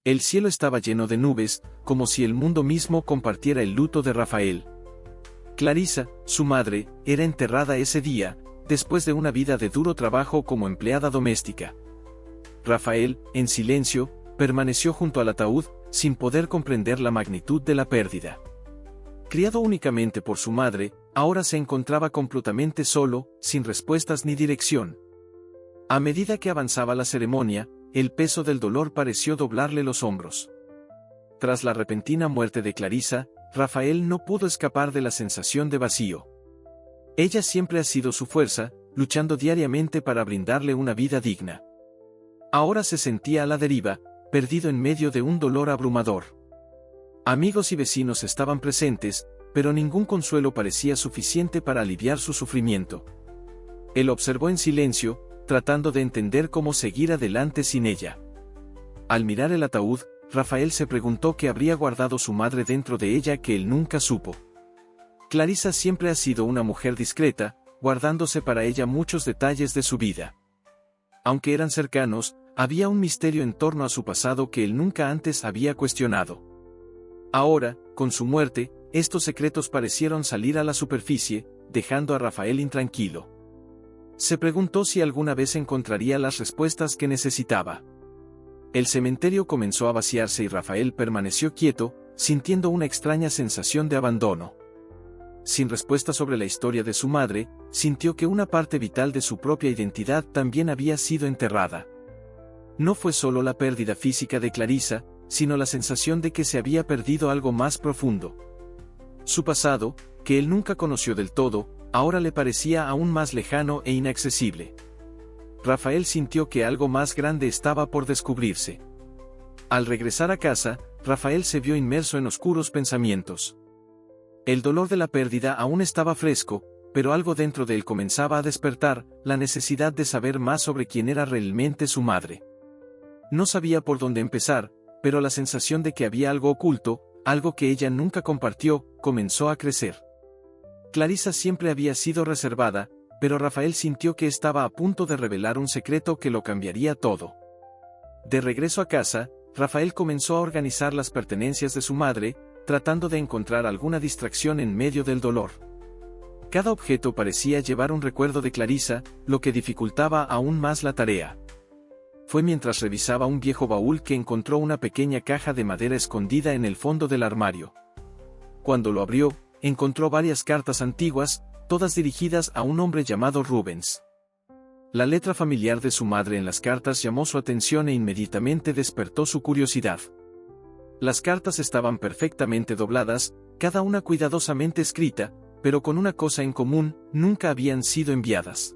El cielo estaba lleno de nubes, como si el mundo mismo compartiera el luto de Rafael. Clarisa, su madre, era enterrada ese día, después de una vida de duro trabajo como empleada doméstica. Rafael, en silencio, permaneció junto al ataúd, sin poder comprender la magnitud de la pérdida. Criado únicamente por su madre, ahora se encontraba completamente solo, sin respuestas ni dirección. A medida que avanzaba la ceremonia, el peso del dolor pareció doblarle los hombros. Tras la repentina muerte de Clarisa, Rafael no pudo escapar de la sensación de vacío. Ella siempre ha sido su fuerza, luchando diariamente para brindarle una vida digna. Ahora se sentía a la deriva, perdido en medio de un dolor abrumador. Amigos y vecinos estaban presentes, pero ningún consuelo parecía suficiente para aliviar su sufrimiento. Él observó en silencio, tratando de entender cómo seguir adelante sin ella. Al mirar el ataúd, Rafael se preguntó qué habría guardado su madre dentro de ella que él nunca supo. Clarisa siempre ha sido una mujer discreta, guardándose para ella muchos detalles de su vida. Aunque eran cercanos, había un misterio en torno a su pasado que él nunca antes había cuestionado. Ahora, con su muerte, estos secretos parecieron salir a la superficie, dejando a Rafael intranquilo. Se preguntó si alguna vez encontraría las respuestas que necesitaba. El cementerio comenzó a vaciarse y Rafael permaneció quieto, sintiendo una extraña sensación de abandono. Sin respuesta sobre la historia de su madre, sintió que una parte vital de su propia identidad también había sido enterrada. No fue solo la pérdida física de Clarisa, sino la sensación de que se había perdido algo más profundo. Su pasado, que él nunca conoció del todo, ahora le parecía aún más lejano e inaccesible. Rafael sintió que algo más grande estaba por descubrirse. Al regresar a casa, Rafael se vio inmerso en oscuros pensamientos. El dolor de la pérdida aún estaba fresco, pero algo dentro de él comenzaba a despertar, la necesidad de saber más sobre quién era realmente su madre. No sabía por dónde empezar, pero la sensación de que había algo oculto, algo que ella nunca compartió, comenzó a crecer. Clarisa siempre había sido reservada, pero Rafael sintió que estaba a punto de revelar un secreto que lo cambiaría todo. De regreso a casa, Rafael comenzó a organizar las pertenencias de su madre, tratando de encontrar alguna distracción en medio del dolor. Cada objeto parecía llevar un recuerdo de Clarisa, lo que dificultaba aún más la tarea. Fue mientras revisaba un viejo baúl que encontró una pequeña caja de madera escondida en el fondo del armario. Cuando lo abrió, encontró varias cartas antiguas, todas dirigidas a un hombre llamado Rubens. La letra familiar de su madre en las cartas llamó su atención e inmediatamente despertó su curiosidad. Las cartas estaban perfectamente dobladas, cada una cuidadosamente escrita, pero con una cosa en común: nunca habían sido enviadas.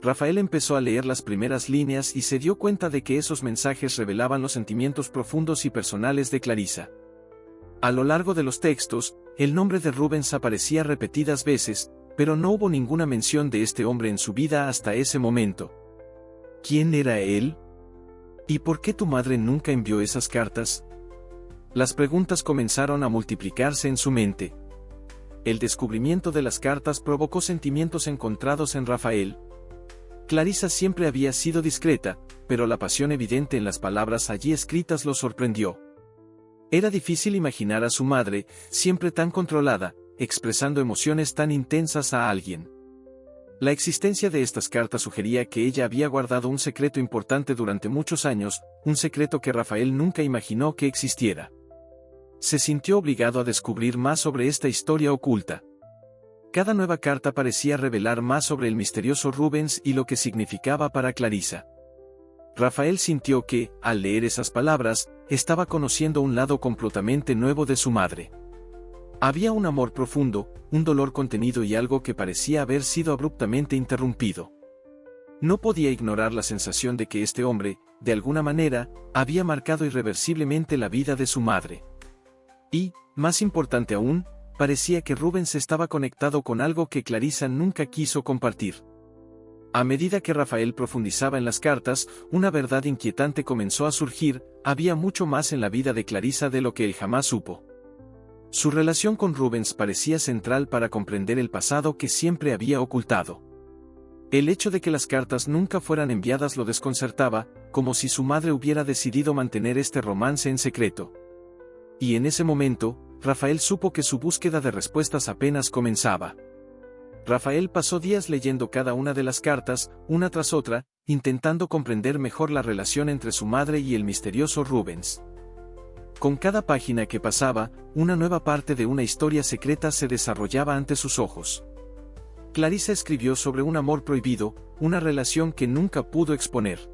Rafael empezó a leer las primeras líneas y se dio cuenta de que esos mensajes revelaban los sentimientos profundos y personales de Clarisa. A lo largo de los textos, el nombre de Rubens aparecía repetidas veces, pero no hubo ninguna mención de este hombre en su vida hasta ese momento. ¿Quién era él? ¿Y por qué tu madre nunca envió esas cartas? Las preguntas comenzaron a multiplicarse en su mente. El descubrimiento de las cartas provocó sentimientos encontrados en Rafael. Clarisa siempre había sido discreta, pero la pasión evidente en las palabras allí escritas lo sorprendió. Era difícil imaginar a su madre, siempre tan controlada, expresando emociones tan intensas a alguien. La existencia de estas cartas sugería que ella había guardado un secreto importante durante muchos años, un secreto que Rafael nunca imaginó que existiera. Se sintió obligado a descubrir más sobre esta historia oculta. Cada nueva carta parecía revelar más sobre el misterioso Rubens y lo que significaba para Clarisa. Rafael sintió que, al leer esas palabras, estaba conociendo un lado completamente nuevo de su madre. Había un amor profundo, un dolor contenido y algo que parecía haber sido abruptamente interrumpido. No podía ignorar la sensación de que este hombre, de alguna manera, había marcado irreversiblemente la vida de su madre. Y, más importante aún, parecía que Rubens estaba conectado con algo que Clarisa nunca quiso compartir. A medida que Rafael profundizaba en las cartas, una verdad inquietante comenzó a surgir: había mucho más en la vida de Clarisa de lo que él jamás supo. Su relación con Rubens parecía central para comprender el pasado que siempre había ocultado. El hecho de que las cartas nunca fueran enviadas lo desconcertaba, como si su madre hubiera decidido mantener este romance en secreto. Y en ese momento, Rafael supo que su búsqueda de respuestas apenas comenzaba. Rafael pasó días leyendo cada una de las cartas, una tras otra, intentando comprender mejor la relación entre su madre y el misterioso Rubens. Con cada página que pasaba, una nueva parte de una historia secreta se desarrollaba ante sus ojos. Clarisa escribió sobre un amor prohibido, una relación que nunca pudo exponer.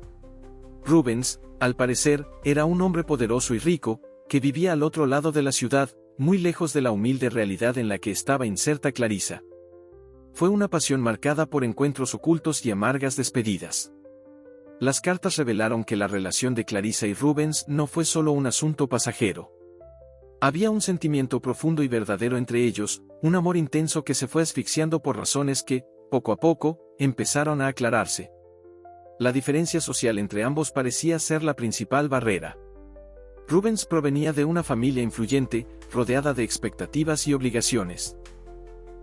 Rubens, al parecer, era un hombre poderoso y rico, que vivía al otro lado de la ciudad, muy lejos de la humilde realidad en la que estaba inserta Clarisa. Fue una pasión marcada por encuentros ocultos y amargas despedidas. Las cartas revelaron que la relación de Clarisa y Rubens no fue solo un asunto pasajero. Había un sentimiento profundo y verdadero entre ellos, un amor intenso que se fue asfixiando por razones que, poco a poco, empezaron a aclararse. La diferencia social entre ambos parecía ser la principal barrera. Rubens provenía de una familia influyente, rodeada de expectativas y obligaciones.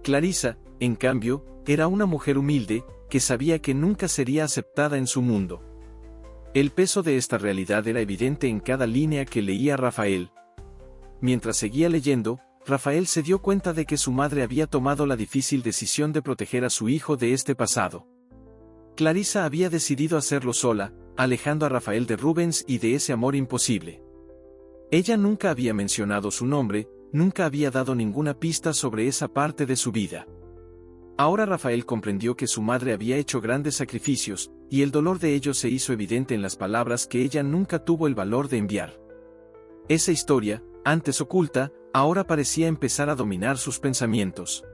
Clarisa, en cambio, era una mujer humilde, que sabía que nunca sería aceptada en su mundo. El peso de esta realidad era evidente en cada línea que leía Rafael. Mientras seguía leyendo, Rafael se dio cuenta de que su madre había tomado la difícil decisión de proteger a su hijo de este pasado. Clarisa había decidido hacerlo sola, alejando a Rafael de Rubens y de ese amor imposible. Ella nunca había mencionado su nombre, nunca había dado ninguna pista sobre esa parte de su vida. Ahora Rafael comprendió que su madre había hecho grandes sacrificios, y el dolor de ellos se hizo evidente en las palabras que ella nunca tuvo el valor de enviar. Esa historia, antes oculta, ahora parecía empezar a dominar sus pensamientos.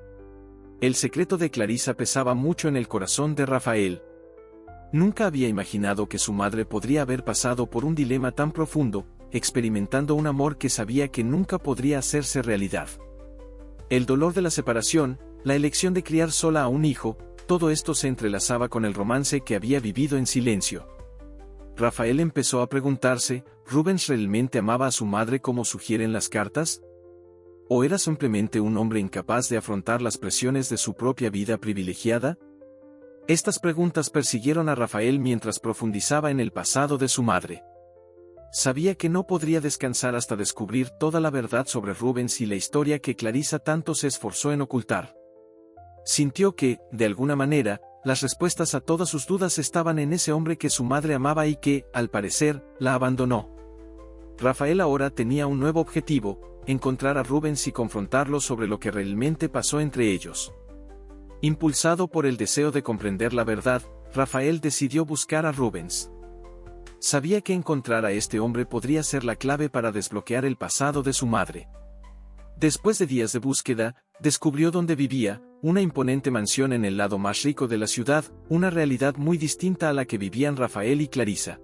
El secreto de Clarisa pesaba mucho en el corazón de Rafael. Nunca había imaginado que su madre podría haber pasado por un dilema tan profundo, experimentando un amor que sabía que nunca podría hacerse realidad. El dolor de la separación, la elección de criar sola a un hijo, todo esto se entrelazaba con el romance que había vivido en silencio. Rafael empezó a preguntarse, ¿Rubens realmente amaba a su madre como sugieren las cartas? ¿O era simplemente un hombre incapaz de afrontar las presiones de su propia vida privilegiada? Estas preguntas persiguieron a Rafael mientras profundizaba en el pasado de su madre. Sabía que no podría descansar hasta descubrir toda la verdad sobre Rubens y la historia que Clarisa tanto se esforzó en ocultar. Sintió que, de alguna manera, las respuestas a todas sus dudas estaban en ese hombre que su madre amaba y que, al parecer, la abandonó. Rafael ahora tenía un nuevo objetivo, encontrar a Rubens y confrontarlo sobre lo que realmente pasó entre ellos. Impulsado por el deseo de comprender la verdad, Rafael decidió buscar a Rubens. Sabía que encontrar a este hombre podría ser la clave para desbloquear el pasado de su madre. Después de días de búsqueda, descubrió dónde vivía, una imponente mansión en el lado más rico de la ciudad, una realidad muy distinta a la que vivían Rafael y Clarisa.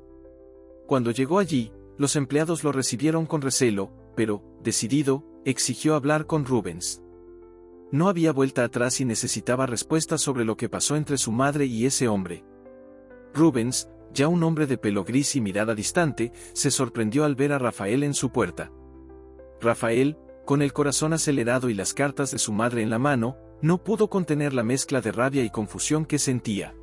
Cuando llegó allí, los empleados lo recibieron con recelo, pero, decidido, exigió hablar con Rubens. No había vuelta atrás y necesitaba respuestas sobre lo que pasó entre su madre y ese hombre. Rubens, ya un hombre de pelo gris y mirada distante, se sorprendió al ver a Rafael en su puerta. Rafael, con el corazón acelerado y las cartas de su madre en la mano, no pudo contener la mezcla de rabia y confusión que sentía.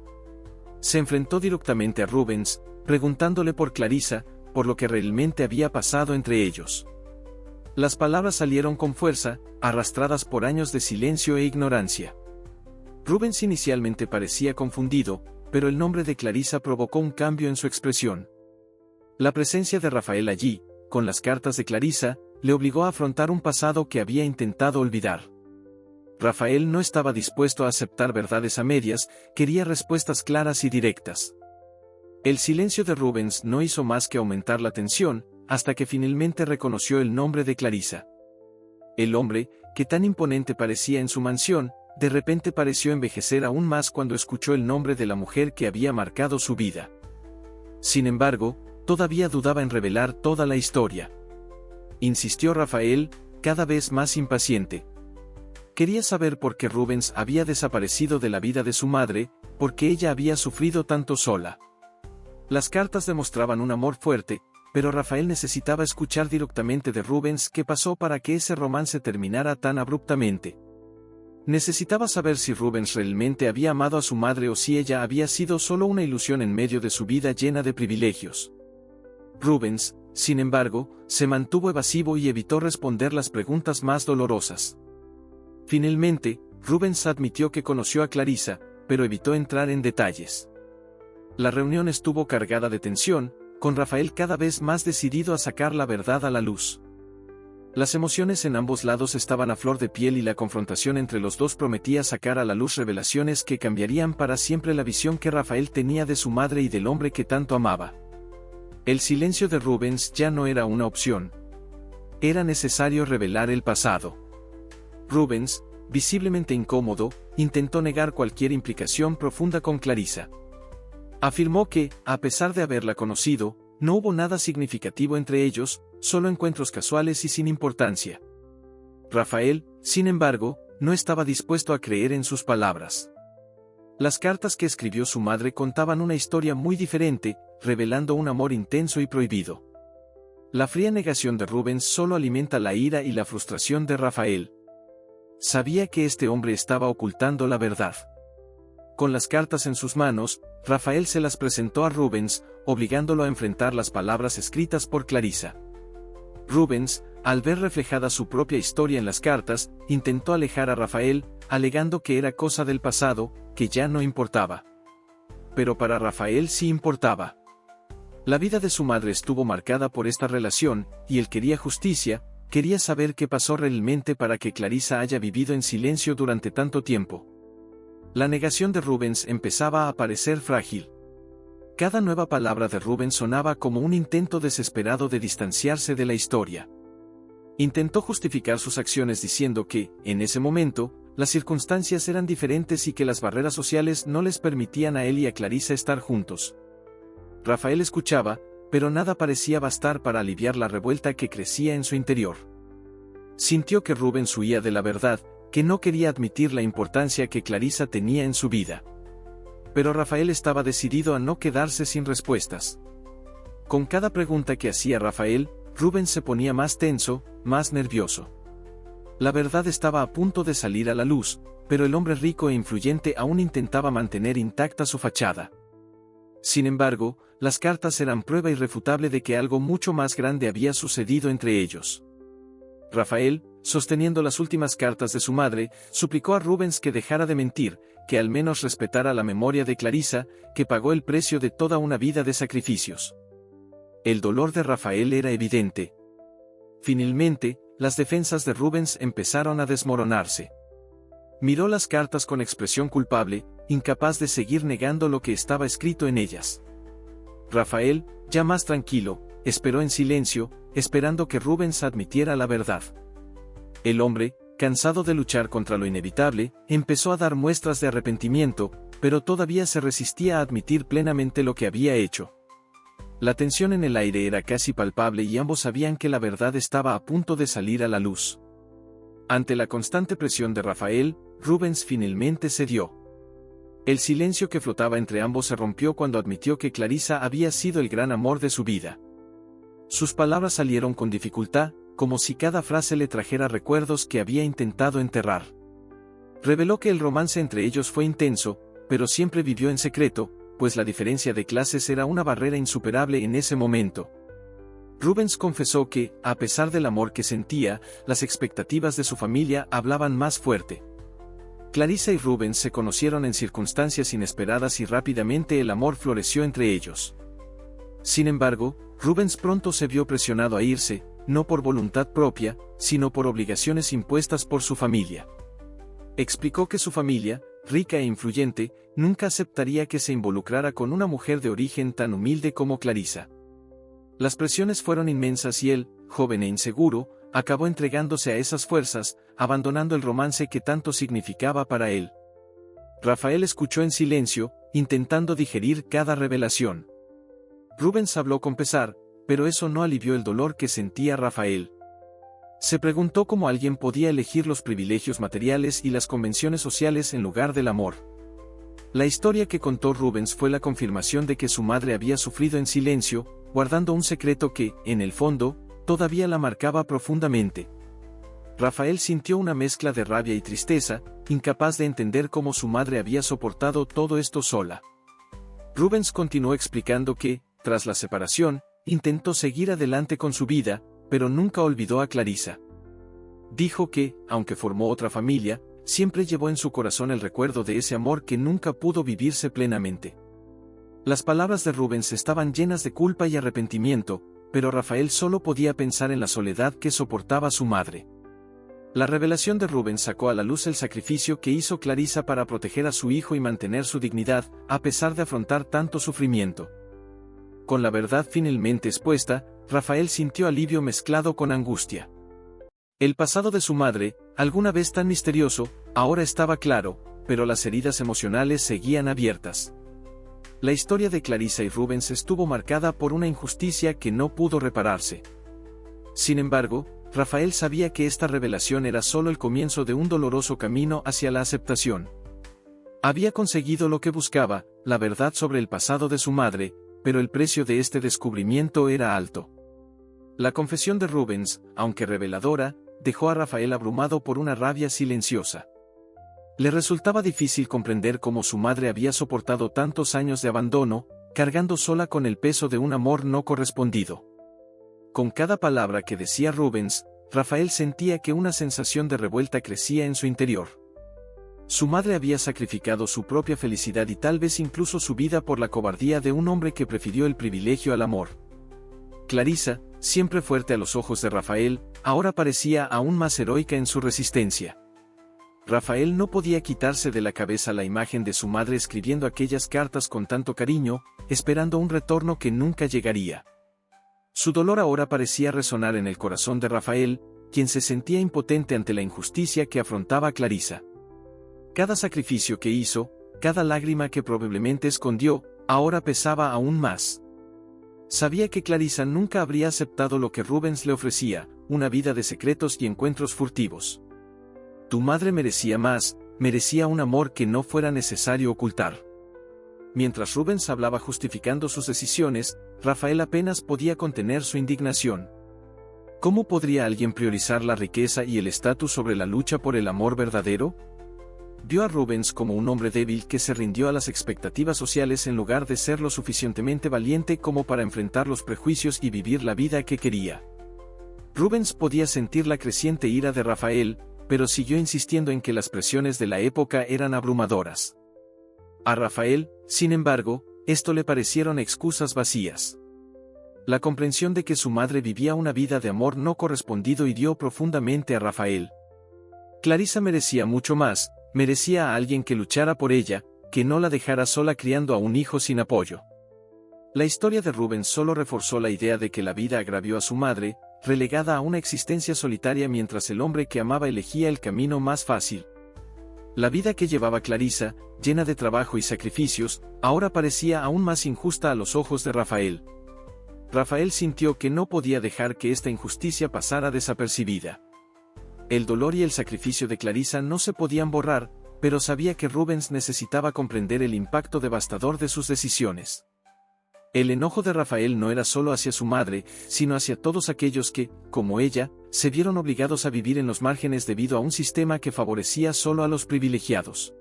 Se enfrentó directamente a Rubens, preguntándole por Clarisa, por lo que realmente había pasado entre ellos. Las palabras salieron con fuerza, arrastradas por años de silencio e ignorancia. Rubens inicialmente parecía confundido, pero el nombre de Clarisa provocó un cambio en su expresión. La presencia de Rafael allí, con las cartas de Clarisa, le obligó a afrontar un pasado que había intentado olvidar. Rafael no estaba dispuesto a aceptar verdades a medias, quería respuestas claras y directas. El silencio de Rubens no hizo más que aumentar la tensión, hasta que finalmente reconoció el nombre de Clarisa. El hombre, que tan imponente parecía en su mansión, de repente pareció envejecer aún más cuando escuchó el nombre de la mujer que había marcado su vida. Sin embargo, todavía dudaba en revelar toda la historia. Insistió Rafael, cada vez más impaciente. Quería saber por qué Rubens había desaparecido de la vida de su madre, por qué ella había sufrido tanto sola. Las cartas demostraban un amor fuerte, pero Rafael necesitaba escuchar directamente de Rubens qué pasó para que ese romance terminara tan abruptamente. Necesitaba saber si Rubens realmente había amado a su madre o si ella había sido solo una ilusión en medio de su vida llena de privilegios. Rubens, sin embargo, se mantuvo evasivo y evitó responder las preguntas más dolorosas. Finalmente, Rubens admitió que conoció a Clarissa, pero evitó entrar en detalles. La reunión estuvo cargada de tensión, con Rafael cada vez más decidido a sacar la verdad a la luz. Las emociones en ambos lados estaban a flor de piel y la confrontación entre los dos prometía sacar a la luz revelaciones que cambiarían para siempre la visión que Rafael tenía de su madre y del hombre que tanto amaba. El silencio de Rubens ya no era una opción. Era necesario revelar el pasado. Rubens, visiblemente incómodo, intentó negar cualquier implicación profunda con Clarissa. Afirmó que, a pesar de haberla conocido, no hubo nada significativo entre ellos, solo encuentros casuales y sin importancia. Rafael, sin embargo, no estaba dispuesto a creer en sus palabras. Las cartas que escribió su madre contaban una historia muy diferente, revelando un amor intenso y prohibido. La fría negación de Rubens solo alimenta la ira y la frustración de Rafael. Sabía que este hombre estaba ocultando la verdad. Con las cartas en sus manos, Rafael se las presentó a Rubens, obligándolo a enfrentar las palabras escritas por Clarissa. Rubens, al ver reflejada su propia historia en las cartas, intentó alejar a Rafael, alegando que era cosa del pasado, que ya no importaba. Pero para Rafael sí importaba. La vida de su madre estuvo marcada por esta relación, y él quería justicia, quería saber qué pasó realmente para que Clarissa haya vivido en silencio durante tanto tiempo. La negación de Rubens empezaba a parecer frágil. Cada nueva palabra de Rubens sonaba como un intento desesperado de distanciarse de la historia. Intentó justificar sus acciones diciendo que, en ese momento, las circunstancias eran diferentes y que las barreras sociales no les permitían a él y a Clarissa estar juntos. Rafael escuchaba, pero nada parecía bastar para aliviar la revuelta que crecía en su interior. Sintió que Rubens huía de la verdad, que no quería admitir la importancia que Clarissa tenía en su vida. Pero Rafael estaba decidido a no quedarse sin respuestas. Con cada pregunta que hacía Rafael, Rubens se ponía más tenso, más nervioso. La verdad estaba a punto de salir a la luz, pero el hombre rico e influyente aún intentaba mantener intacta su fachada. Sin embargo, las cartas eran prueba irrefutable de que algo mucho más grande había sucedido entre ellos. Rafael, sosteniendo las últimas cartas de su madre, suplicó a Rubens que dejara de mentir, que al menos respetara la memoria de Clarissa, que pagó el precio de toda una vida de sacrificios. El dolor de Rafael era evidente. Finalmente, las defensas de Rubens empezaron a desmoronarse. Miró las cartas con expresión culpable, incapaz de seguir negando lo que estaba escrito en ellas. Rafael, ya más tranquilo, esperó en silencio, esperando que Rubens admitiera la verdad. El hombre, cansado de luchar contra lo inevitable, empezó a dar muestras de arrepentimiento, pero todavía se resistía a admitir plenamente lo que había hecho. La tensión en el aire era casi palpable y ambos sabían que la verdad estaba a punto de salir a la luz. Ante la constante presión de Rafael, Rubens finalmente cedió. El silencio que flotaba entre ambos se rompió cuando admitió que Clarissa había sido el gran amor de su vida. Sus palabras salieron con dificultad, como si cada frase le trajera recuerdos que había intentado enterrar. Reveló que el romance entre ellos fue intenso, pero siempre vivió en secreto, pues la diferencia de clases era una barrera insuperable en ese momento. Rubens confesó que, a pesar del amor que sentía, las expectativas de su familia hablaban más fuerte. Clarissa y Rubens se conocieron en circunstancias inesperadas y rápidamente el amor floreció entre ellos. Sin embargo, Rubens pronto se vio presionado a irse, no por voluntad propia, sino por obligaciones impuestas por su familia. Explicó que su familia, rica e influyente, nunca aceptaría que se involucrara con una mujer de origen tan humilde como Clarissa. Las presiones fueron inmensas y él, joven e inseguro, acabó entregándose a esas fuerzas, abandonando el romance que tanto significaba para él. Rafael escuchó en silencio, intentando digerir cada revelación. Rubens habló con pesar, pero eso no alivió el dolor que sentía Rafael. Se preguntó cómo alguien podía elegir los privilegios materiales y las convenciones sociales en lugar del amor. La historia que contó Rubens fue la confirmación de que su madre había sufrido en silencio, guardando un secreto que, en el fondo, todavía la marcaba profundamente. Rafael sintió una mezcla de rabia y tristeza, incapaz de entender cómo su madre había soportado todo esto sola. Rubens continuó explicando que, tras la separación, intentó seguir adelante con su vida, pero nunca olvidó a Clarissa. Dijo que, aunque formó otra familia, siempre llevó en su corazón el recuerdo de ese amor que nunca pudo vivirse plenamente. Las palabras de Rubens estaban llenas de culpa y arrepentimiento, pero Rafael solo podía pensar en la soledad que soportaba su madre. La revelación de Rubens sacó a la luz el sacrificio que hizo Clarissa para proteger a su hijo y mantener su dignidad, a pesar de afrontar tanto sufrimiento. Con la verdad finalmente expuesta, Rafael sintió alivio mezclado con angustia. El pasado de su madre, alguna vez tan misterioso, ahora estaba claro, pero las heridas emocionales seguían abiertas. La historia de Clarissa y Rubens estuvo marcada por una injusticia que no pudo repararse. Sin embargo, Rafael sabía que esta revelación era solo el comienzo de un doloroso camino hacia la aceptación. Había conseguido lo que buscaba, la verdad sobre el pasado de su madre, pero el precio de este descubrimiento era alto. La confesión de Rubens, aunque reveladora, dejó a Rafael abrumado por una rabia silenciosa. Le resultaba difícil comprender cómo su madre había soportado tantos años de abandono, cargando sola con el peso de un amor no correspondido. Con cada palabra que decía Rubens, Rafael sentía que una sensación de revuelta crecía en su interior. Su madre había sacrificado su propia felicidad y tal vez incluso su vida por la cobardía de un hombre que prefirió el privilegio al amor. Clarissa, siempre fuerte a los ojos de Rafael, ahora parecía aún más heroica en su resistencia. Rafael no podía quitarse de la cabeza la imagen de su madre escribiendo aquellas cartas con tanto cariño, esperando un retorno que nunca llegaría. Su dolor ahora parecía resonar en el corazón de Rafael, quien se sentía impotente ante la injusticia que afrontaba Clarissa. Cada sacrificio que hizo, cada lágrima que probablemente escondió, ahora pesaba aún más. Sabía que Clarissa nunca habría aceptado lo que Rubens le ofrecía, una vida de secretos y encuentros furtivos. Tu madre merecía más, merecía un amor que no fuera necesario ocultar. Mientras Rubens hablaba justificando sus decisiones, Rafael apenas podía contener su indignación. ¿Cómo podría alguien priorizar la riqueza y el estatus sobre la lucha por el amor verdadero? Vio a Rubens como un hombre débil que se rindió a las expectativas sociales en lugar de ser lo suficientemente valiente como para enfrentar los prejuicios y vivir la vida que quería. Rubens podía sentir la creciente ira de Rafael, pero siguió insistiendo en que las presiones de la época eran abrumadoras. A Rafael, sin embargo, esto le parecieron excusas vacías. La comprensión de que su madre vivía una vida de amor no correspondido hirió profundamente a Rafael. Clarissa merecía mucho más, merecía a alguien que luchara por ella, que no la dejara sola criando a un hijo sin apoyo. La historia de Rubens solo reforzó la idea de que la vida agravió a su madre, relegada a una existencia solitaria mientras el hombre que amaba elegía el camino más fácil. La vida que llevaba Clarissa, llena de trabajo y sacrificios, ahora parecía aún más injusta a los ojos de Rafael. Rafael sintió que no podía dejar que esta injusticia pasara desapercibida. El dolor y el sacrificio de Clarissa no se podían borrar, pero sabía que Rubens necesitaba comprender el impacto devastador de sus decisiones. El enojo de Rafael no era solo hacia su madre, sino hacia todos aquellos que, como ella, se vieron obligados a vivir en los márgenes debido a un sistema que favorecía solo a los privilegiados.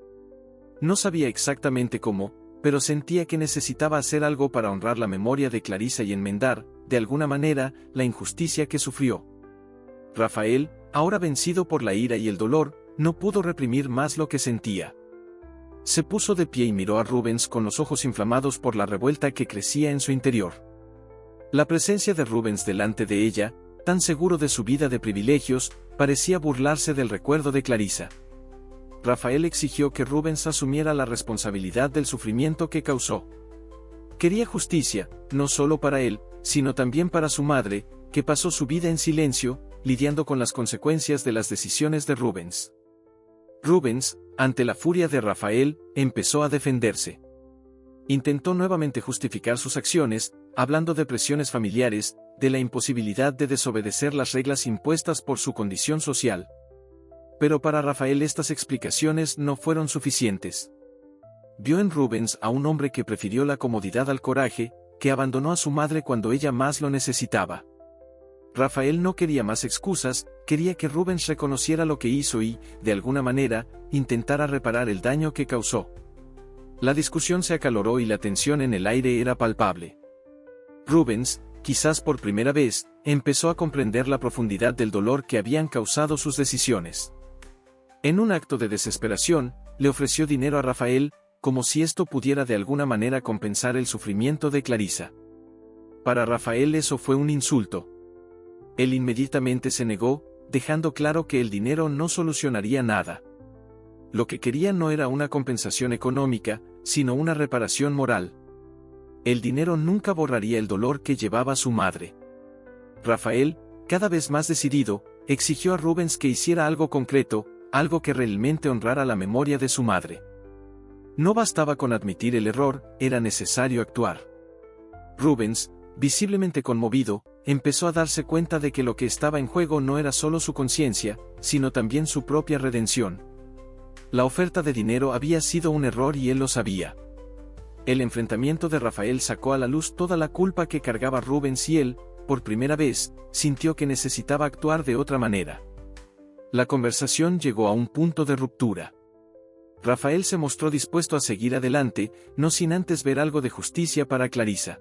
No sabía exactamente cómo, pero sentía que necesitaba hacer algo para honrar la memoria de Clarissa y enmendar, de alguna manera, la injusticia que sufrió. Rafael, ahora vencido por la ira y el dolor, no pudo reprimir más lo que sentía. Se puso de pie y miró a Rubens con los ojos inflamados por la revuelta que crecía en su interior. La presencia de Rubens delante de ella, tan seguro de su vida de privilegios, parecía burlarse del recuerdo de Clarissa. Rafael exigió que Rubens asumiera la responsabilidad del sufrimiento que causó. Quería justicia, no solo para él, sino también para su madre, que pasó su vida en silencio, lidiando con las consecuencias de las decisiones de Rubens. Rubens, ante la furia de Rafael, empezó a defenderse. Intentó nuevamente justificar sus acciones, hablando de presiones familiares, de la imposibilidad de desobedecer las reglas impuestas por su condición social. Pero para Rafael estas explicaciones no fueron suficientes. Vio en Rubens a un hombre que prefirió la comodidad al coraje, que abandonó a su madre cuando ella más lo necesitaba. Rafael no quería más excusas, quería que Rubens reconociera lo que hizo y, de alguna manera, intentara reparar el daño que causó. La discusión se acaloró y la tensión en el aire era palpable. Rubens, quizás por primera vez, empezó a comprender la profundidad del dolor que habían causado sus decisiones. En un acto de desesperación, le ofreció dinero a Rafael, como si esto pudiera de alguna manera compensar el sufrimiento de Clarisa. Para Rafael eso fue un insulto. Él inmediatamente se negó, dejando claro que el dinero no solucionaría nada. Lo que quería no era una compensación económica, sino una reparación moral. El dinero nunca borraría el dolor que llevaba su madre. Rafael, cada vez más decidido, exigió a Rubens que hiciera algo concreto, algo que realmente honrara la memoria de su madre. No bastaba con admitir el error, era necesario actuar. Rubens, visiblemente conmovido, empezó a darse cuenta de que lo que estaba en juego no era solo su conciencia, sino también su propia redención. La oferta de dinero había sido un error y él lo sabía. El enfrentamiento de Rafael sacó a la luz toda la culpa que cargaba Rubens y él, por primera vez, sintió que necesitaba actuar de otra manera. La conversación llegó a un punto de ruptura. Rafael se mostró dispuesto a seguir adelante, no sin antes ver algo de justicia para Clarisa.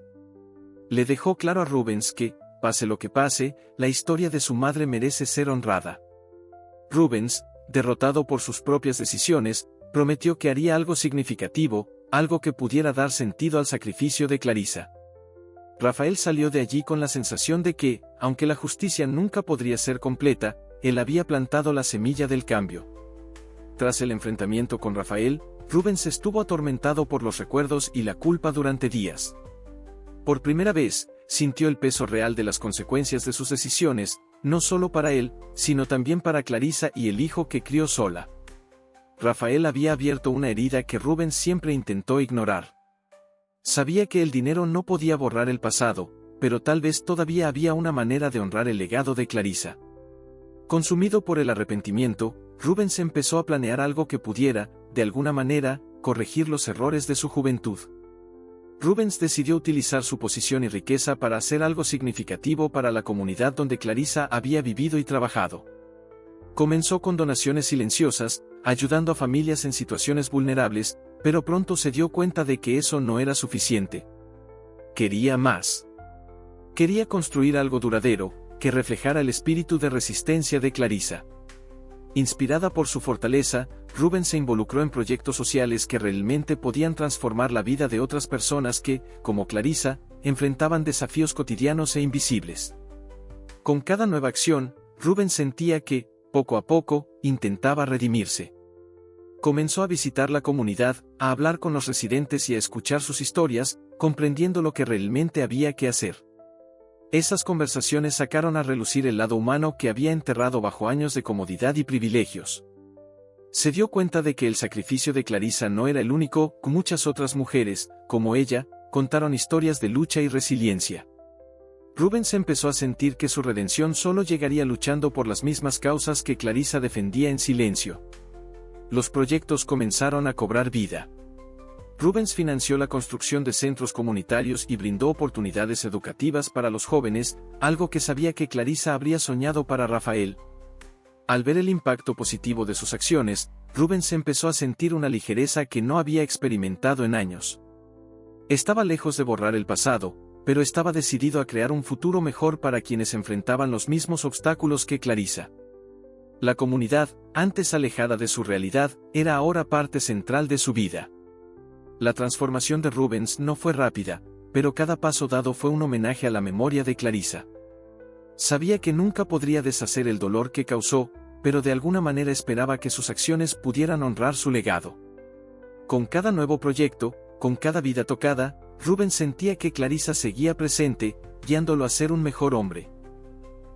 Le dejó claro a Rubens que, pase lo que pase, la historia de su madre merece ser honrada. Rubens, derrotado por sus propias decisiones, prometió que haría algo significativo, algo que pudiera dar sentido al sacrificio de Clarisa. Rafael salió de allí con la sensación de que, aunque la justicia nunca podría ser completa, él había plantado la semilla del cambio. Tras el enfrentamiento con Rafael, Rubens estuvo atormentado por los recuerdos y la culpa durante días. Por primera vez, sintió el peso real de las consecuencias de sus decisiones, no solo para él, sino también para Clarisa y el hijo que crió sola. Rafael había abierto una herida que Rubens siempre intentó ignorar. Sabía que el dinero no podía borrar el pasado, pero tal vez todavía había una manera de honrar el legado de Clarisa. Consumido por el arrepentimiento, Rubens empezó a planear algo que pudiera, de alguna manera, corregir los errores de su juventud. Rubens decidió utilizar su posición y riqueza para hacer algo significativo para la comunidad donde Clarisa había vivido y trabajado. Comenzó con donaciones silenciosas, ayudando a familias en situaciones vulnerables, pero pronto se dio cuenta de que eso no era suficiente. Quería más. Quería construir algo duradero, que reflejara el espíritu de resistencia de Clarisa. Inspirada por su fortaleza, Rubens se involucró en proyectos sociales que realmente podían transformar la vida de otras personas que, como Clarisa, enfrentaban desafíos cotidianos e invisibles. Con cada nueva acción, Rubens sentía que, poco a poco, intentaba redimirse. Comenzó a visitar la comunidad, a hablar con los residentes y a escuchar sus historias, comprendiendo lo que realmente había que hacer. Esas conversaciones sacaron a relucir el lado humano que había enterrado bajo años de comodidad y privilegios. Se dio cuenta de que el sacrificio de Clarisa no era el único, muchas otras mujeres, como ella, contaron historias de lucha y resiliencia. Rubens empezó a sentir que su redención solo llegaría luchando por las mismas causas que Clarisa defendía en silencio. Los proyectos comenzaron a cobrar vida. Rubens financió la construcción de centros comunitarios y brindó oportunidades educativas para los jóvenes, algo que sabía que Clarisa habría soñado para Rafael. Al ver el impacto positivo de sus acciones, Rubens empezó a sentir una ligereza que no había experimentado en años. Estaba lejos de borrar el pasado, pero estaba decidido a crear un futuro mejor para quienes enfrentaban los mismos obstáculos que Clarisa. La comunidad, antes alejada de su realidad, era ahora parte central de su vida. La transformación de Rubens no fue rápida, pero cada paso dado fue un homenaje a la memoria de Clarisa. Sabía que nunca podría deshacer el dolor que causó, pero de alguna manera esperaba que sus acciones pudieran honrar su legado. Con cada nuevo proyecto, con cada vida tocada, Rubens sentía que Clarisa seguía presente, guiándolo a ser un mejor hombre.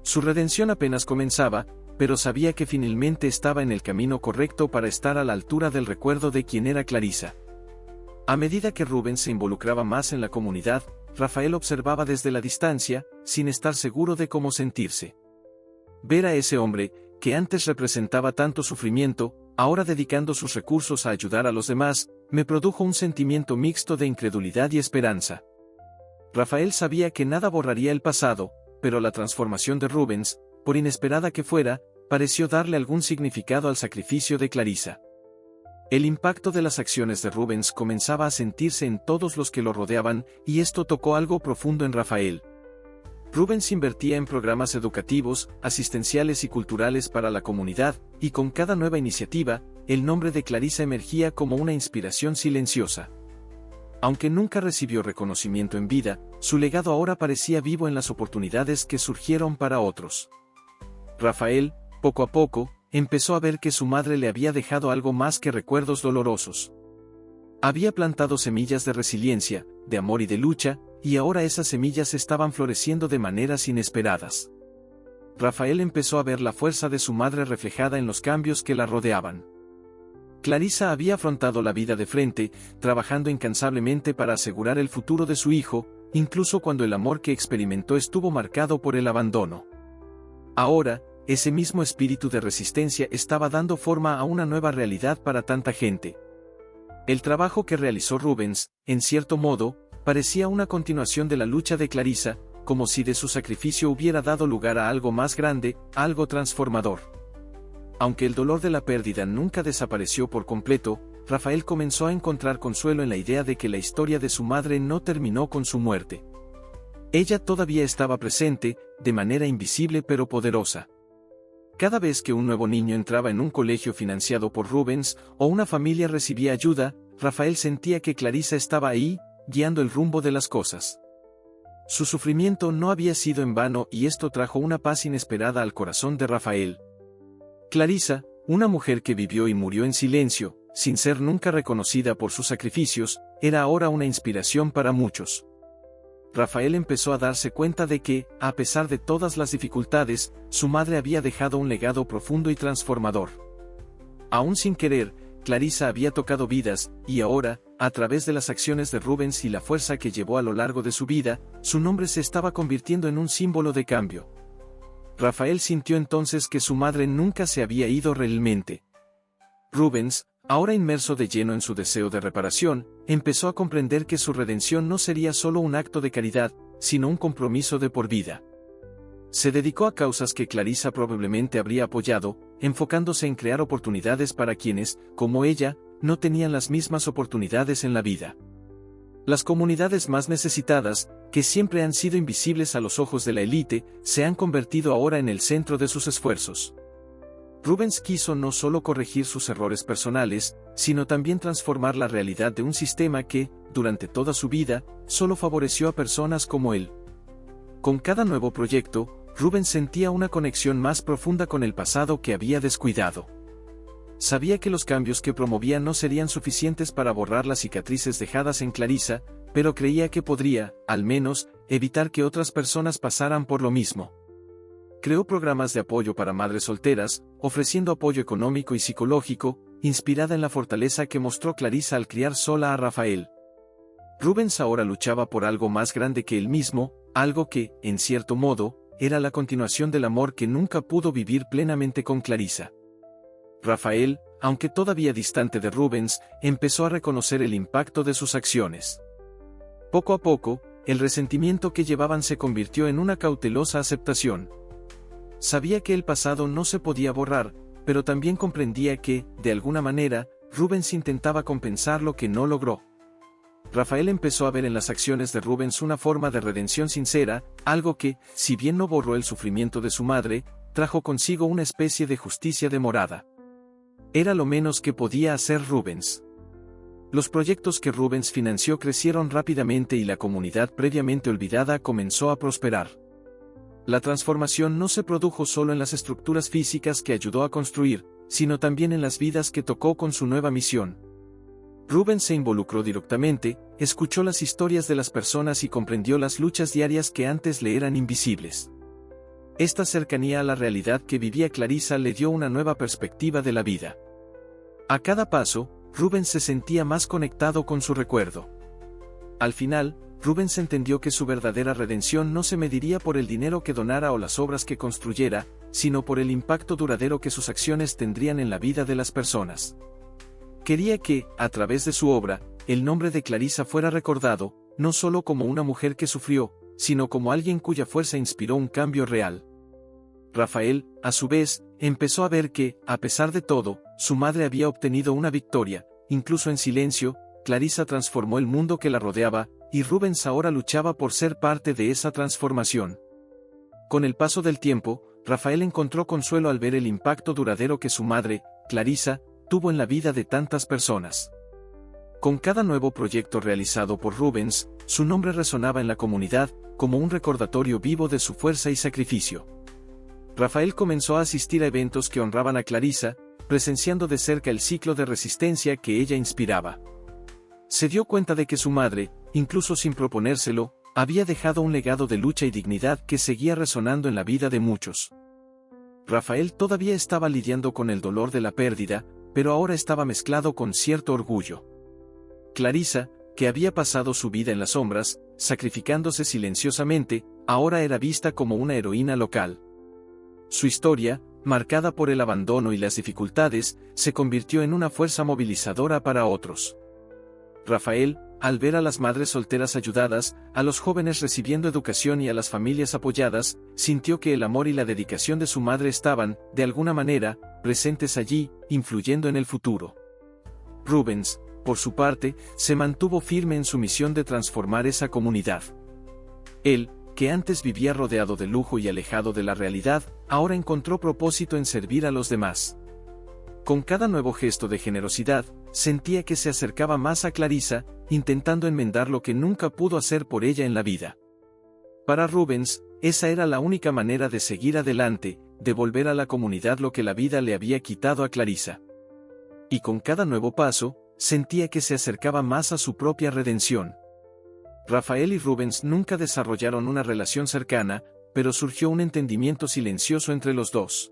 Su redención apenas comenzaba, pero sabía que finalmente estaba en el camino correcto para estar a la altura del recuerdo de quien era Clarisa. A medida que Rubens se involucraba más en la comunidad, Rafael observaba desde la distancia, sin estar seguro de cómo sentirse. Ver a ese hombre, que antes representaba tanto sufrimiento, ahora dedicando sus recursos a ayudar a los demás, me produjo un sentimiento mixto de incredulidad y esperanza. Rafael sabía que nada borraría el pasado, pero la transformación de Rubens, por inesperada que fuera, pareció darle algún significado al sacrificio de Clarissa. El impacto de las acciones de Rubens comenzaba a sentirse en todos los que lo rodeaban, y esto tocó algo profundo en Rafael. Rubens invertía en programas educativos, asistenciales y culturales para la comunidad, y con cada nueva iniciativa, el nombre de Clarissa emergía como una inspiración silenciosa. Aunque nunca recibió reconocimiento en vida, su legado ahora parecía vivo en las oportunidades que surgieron para otros. Rafael, poco a poco, empezó a ver que su madre le había dejado algo más que recuerdos dolorosos. Había plantado semillas de resiliencia, de amor y de lucha, y ahora esas semillas estaban floreciendo de maneras inesperadas. Rafael empezó a ver la fuerza de su madre reflejada en los cambios que la rodeaban. Clarissa había afrontado la vida de frente, trabajando incansablemente para asegurar el futuro de su hijo, incluso cuando el amor que experimentó estuvo marcado por el abandono. Ahora, ese mismo espíritu de resistencia estaba dando forma a una nueva realidad para tanta gente. El trabajo que realizó Rubens, en cierto modo, parecía una continuación de la lucha de Clarissa, como si de su sacrificio hubiera dado lugar a algo más grande, algo transformador. Aunque el dolor de la pérdida nunca desapareció por completo, Rafael comenzó a encontrar consuelo en la idea de que la historia de su madre no terminó con su muerte. Ella todavía estaba presente, de manera invisible pero poderosa. Cada vez que un nuevo niño entraba en un colegio financiado por Rubens, o una familia recibía ayuda, Rafael sentía que Clarissa estaba ahí, guiando el rumbo de las cosas. Su sufrimiento no había sido en vano y esto trajo una paz inesperada al corazón de Rafael. Clarissa, una mujer que vivió y murió en silencio, sin ser nunca reconocida por sus sacrificios, era ahora una inspiración para muchos. Rafael empezó a darse cuenta de que, a pesar de todas las dificultades, su madre había dejado un legado profundo y transformador. Aún sin querer, Clarissa había tocado vidas, y ahora, a través de las acciones de Rubens y la fuerza que llevó a lo largo de su vida, su nombre se estaba convirtiendo en un símbolo de cambio. Rafael sintió entonces que su madre nunca se había ido realmente. Rubens, ahora inmerso de lleno en su deseo de reparación, empezó a comprender que su redención no sería solo un acto de caridad, sino un compromiso de por vida. Se dedicó a causas que Clarissa probablemente habría apoyado, enfocándose en crear oportunidades para quienes, como ella, no tenían las mismas oportunidades en la vida. Las comunidades más necesitadas, que siempre han sido invisibles a los ojos de la élite, se han convertido ahora en el centro de sus esfuerzos. Rubens quiso no solo corregir sus errores personales, sino también transformar la realidad de un sistema que, durante toda su vida, solo favoreció a personas como él. Con cada nuevo proyecto, Rubens sentía una conexión más profunda con el pasado que había descuidado. Sabía que los cambios que promovía no serían suficientes para borrar las cicatrices dejadas en Clarissa, pero creía que podría, al menos, evitar que otras personas pasaran por lo mismo. Creó programas de apoyo para madres solteras, ofreciendo apoyo económico y psicológico, inspirada en la fortaleza que mostró Clarissa al criar sola a Rafael. Rubens ahora luchaba por algo más grande que él mismo, algo que, en cierto modo, era la continuación del amor que nunca pudo vivir plenamente con Clarissa. Rafael, aunque todavía distante de Rubens, empezó a reconocer el impacto de sus acciones. Poco a poco, el resentimiento que llevaban se convirtió en una cautelosa aceptación. Sabía que el pasado no se podía borrar, pero también comprendía que, de alguna manera, Rubens intentaba compensar lo que no logró. Rafael empezó a ver en las acciones de Rubens una forma de redención sincera, algo que, si bien no borró el sufrimiento de su madre, trajo consigo una especie de justicia demorada. Era lo menos que podía hacer Rubens. Los proyectos que Rubens financió crecieron rápidamente y la comunidad previamente olvidada comenzó a prosperar. La transformación no se produjo solo en las estructuras físicas que ayudó a construir, sino también en las vidas que tocó con su nueva misión. Rubens se involucró directamente, escuchó las historias de las personas y comprendió las luchas diarias que antes le eran invisibles. Esta cercanía a la realidad que vivía Clarissa le dio una nueva perspectiva de la vida. A cada paso, Rubens se sentía más conectado con su recuerdo. Al final, Rubens entendió que su verdadera redención no se mediría por el dinero que donara o las obras que construyera, sino por el impacto duradero que sus acciones tendrían en la vida de las personas. Quería que, a través de su obra, el nombre de Clarissa fuera recordado, no solo como una mujer que sufrió, sino como alguien cuya fuerza inspiró un cambio real. Rafael, a su vez, empezó a ver que, a pesar de todo, su madre había obtenido una victoria, incluso en silencio. Clarisa transformó el mundo que la rodeaba, y Rubens ahora luchaba por ser parte de esa transformación. Con el paso del tiempo, Rafael encontró consuelo al ver el impacto duradero que su madre, Clarisa, tuvo en la vida de tantas personas. Con cada nuevo proyecto realizado por Rubens, su nombre resonaba en la comunidad, como un recordatorio vivo de su fuerza y sacrificio. Rafael comenzó a asistir a eventos que honraban a Clarisa, presenciando de cerca el ciclo de resistencia que ella inspiraba. Se dio cuenta de que su madre, incluso sin proponérselo, había dejado un legado de lucha y dignidad que seguía resonando en la vida de muchos. Rafael todavía estaba lidiando con el dolor de la pérdida, pero ahora estaba mezclado con cierto orgullo. Clarisa, que había pasado su vida en las sombras, sacrificándose silenciosamente, ahora era vista como una heroína local. Su historia, marcada por el abandono y las dificultades, se convirtió en una fuerza movilizadora para otros. Rafael, al ver a las madres solteras ayudadas, a los jóvenes recibiendo educación y a las familias apoyadas, sintió que el amor y la dedicación de su madre estaban, de alguna manera, presentes allí, influyendo en el futuro. Rubens, por su parte, se mantuvo firme en su misión de transformar esa comunidad. Él, que antes vivía rodeado de lujo y alejado de la realidad, ahora encontró propósito en servir a los demás. Con cada nuevo gesto de generosidad, sentía que se acercaba más a Clarisa, intentando enmendar lo que nunca pudo hacer por ella en la vida. Para Rubens, esa era la única manera de seguir adelante, devolver a la comunidad lo que la vida le había quitado a Clarisa. Y con cada nuevo paso, sentía que se acercaba más a su propia redención. Rafael y Rubens nunca desarrollaron una relación cercana, pero surgió un entendimiento silencioso entre los dos.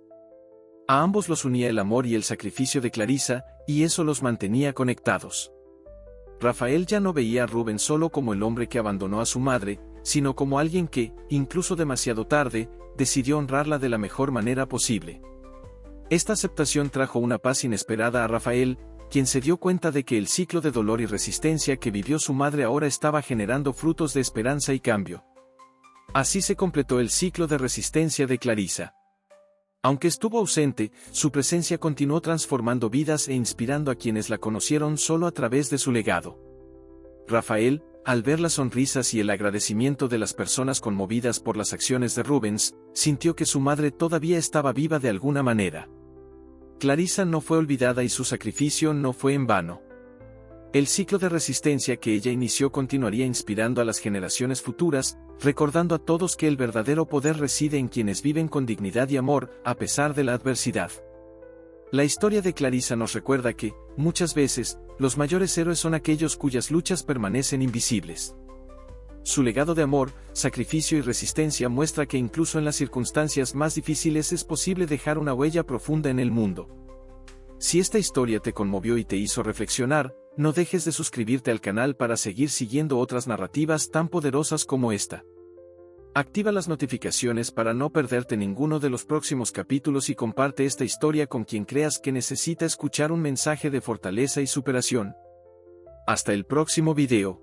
A ambos los unía el amor y el sacrificio de Clarisa, y eso los mantenía conectados. Rafael ya no veía a Rubens solo como el hombre que abandonó a su madre, sino como alguien que, incluso demasiado tarde, decidió honrarla de la mejor manera posible. Esta aceptación trajo una paz inesperada a Rafael, quien se dio cuenta de que el ciclo de dolor y resistencia que vivió su madre ahora estaba generando frutos de esperanza y cambio. Así se completó el ciclo de resistencia de Clarisa. Aunque estuvo ausente, su presencia continuó transformando vidas e inspirando a quienes la conocieron solo a través de su legado. Rafael, al ver las sonrisas y el agradecimiento de las personas conmovidas por las acciones de Rubens, sintió que su madre todavía estaba viva de alguna manera. Clarisa no fue olvidada y su sacrificio no fue en vano. El ciclo de resistencia que ella inició continuaría inspirando a las generaciones futuras, recordando a todos que el verdadero poder reside en quienes viven con dignidad y amor, a pesar de la adversidad. La historia de Clarisa nos recuerda que, muchas veces, los mayores héroes son aquellos cuyas luchas permanecen invisibles. Su legado de amor, sacrificio y resistencia muestra que incluso en las circunstancias más difíciles es posible dejar una huella profunda en el mundo. Si esta historia te conmovió y te hizo reflexionar, no dejes de suscribirte al canal para seguir siguiendo otras narrativas tan poderosas como esta. Activa las notificaciones para no perderte ninguno de los próximos capítulos y comparte esta historia con quien creas que necesita escuchar un mensaje de fortaleza y superación. Hasta el próximo video.